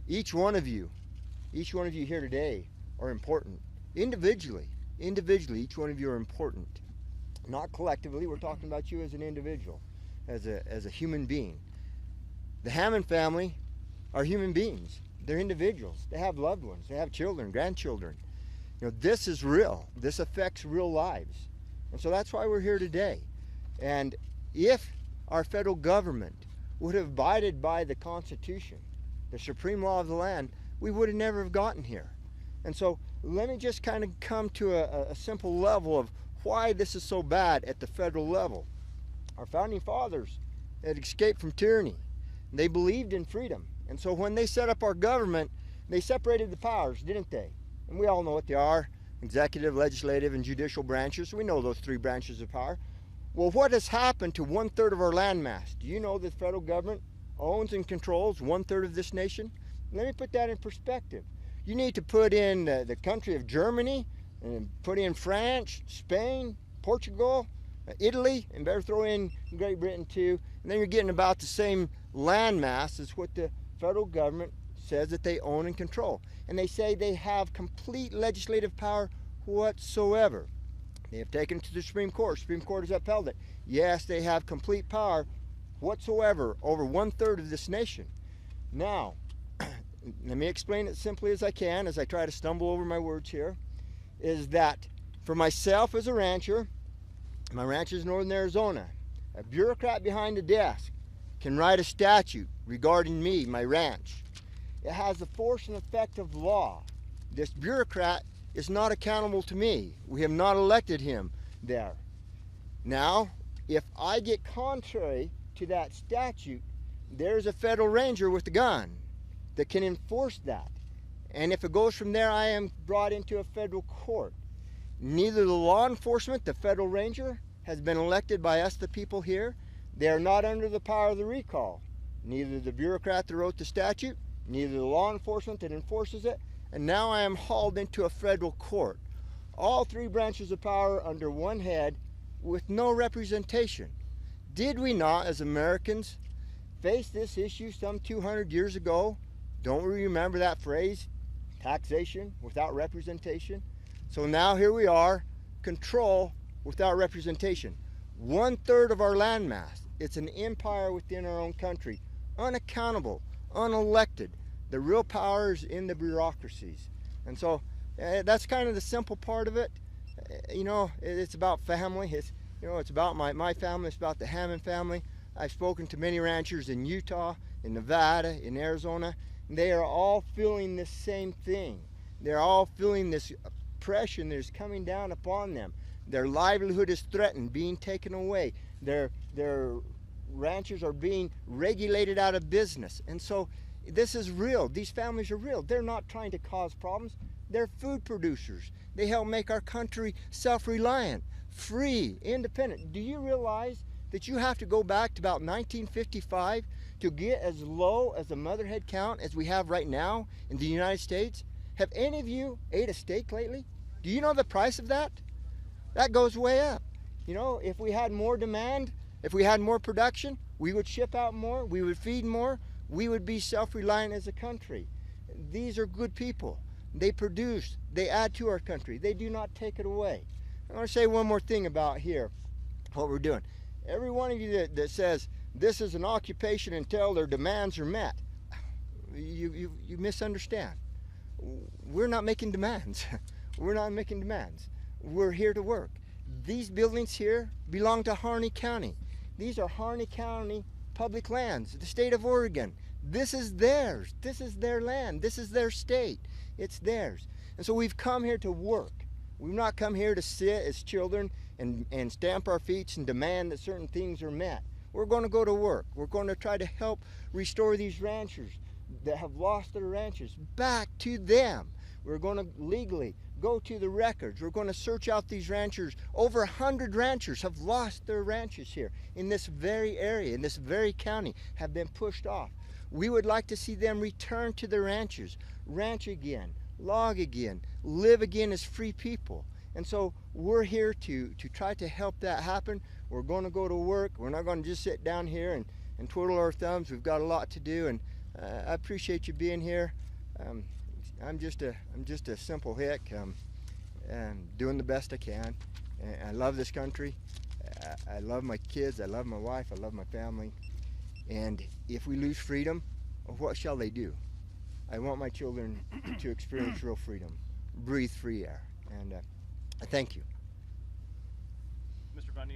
Each one of you here today are important. Individually, each one of you are important. Not collectively, we're talking about you as an individual, as a human being. The Hammond family are human beings. They're individuals. They have loved ones. They have children, grandchildren. This is real. This affects real lives. And so that's why we're here today. And if our federal government would have abided by the Constitution, the supreme law of the land, we would have never have gotten here. And so let me just kind of come to a simple level of why this is so bad at the federal level. Our founding fathers had escaped from tyranny. They believed in freedom. And so when they set up our government, they separated the powers, didn't they? And we all know what they are: executive, legislative, and judicial branches. We know those three branches of power. Well, what has happened to 1/3 of our landmass? Do you know the federal government owns and controls 1/3 of this nation? Let me put that in perspective. You need to put in the country of Germany, and put in France, Spain, Portugal, Italy, and better throw in Great Britain too. And then you're getting about the same landmass as what the federal government says that they own and control. And they say they have complete legislative power whatsoever. They have taken it to the Supreme Court. Supreme Court has upheld it. Yes, they have complete power whatsoever over 1/3 of this nation. Now, let me explain it simply as I can, as I try to stumble over my words here, is that for myself as a rancher, my ranch is in northern Arizona, a bureaucrat behind a desk can write a statute regarding me, my ranch. It has the force and effect of law. This bureaucrat is not accountable to me. We have not elected him there. Now, if I get contrary to that statute, there's a federal ranger with a gun that can enforce that. And if it goes from there, I am brought into a federal court. Neither the law enforcement, the federal ranger, has been elected by us, the people here. They are not under the power of the recall. Neither the bureaucrat that wrote the statute, neither the law enforcement that enforces it, and now I am hauled into a federal court. All three branches of power under one head with no representation. Did we not, as Americans, face this issue some 200 years ago? Don't we remember that phrase? Taxation without representation. So now here we are, control without representation. 1/3 of our landmass. It's an empire within our own country. Unaccountable, unelected. The real power is in the bureaucracies. And so that's kind of the simple part of it. It's about family. It's about my family. It's about the Hammond family. I've spoken to many ranchers in Utah, in Nevada, in Arizona. They are all feeling the same thing. They're all feeling this oppression that is coming down upon them. Their livelihood is threatened, being taken away. Their ranchers are being regulated out of business. And so this is real. These families are real. They're not trying to cause problems. They're food producers. They help make our country self-reliant, free, independent. Do you realize that you have to go back to about 1955 to get as low as the mother head count as we have right now in the United States? Have any of you ate a steak lately? Do you know the price of that? That goes way up. If we had more demand, if we had more production, we would ship out more, we would feed more, we would be self-reliant as a country. These are good people. They produce, they add to our country. They do not take it away. I want to say one more thing about here, what we're doing. Every one of you that says this is an occupation until their demands are met, you misunderstand. We're not making demands. We're not making demands. We're here to work. These buildings here belong to Harney County. These are Harney County public lands, the state of Oregon. This is theirs. This is their land. This is their state. It's theirs. And so we've come here to work. We've not come here to sit as children and stamp our feet and demand that certain things are met. We're going to go to work. We're going to try to help restore these ranchers that have lost their ranches back to them. We're going to legally go to the records. We're going to search out these ranchers. Over 100 ranchers have lost their ranches here in this very area, in this very county, have been pushed off. We would like to see them return to their ranches, ranch again, log again, live again as free people. And so we're here to try to help that happen. We're going to go to work. We're not going to just sit down here and twiddle our thumbs. We've got a lot to do. And I appreciate you being here. I'm just a simple hick, doing the best I can. And I love this country. I love my kids. I love my wife. I love my family. And if we lose freedom, what shall they do? I want my children to experience real freedom, breathe free air. And I thank you. Mr. Bundy,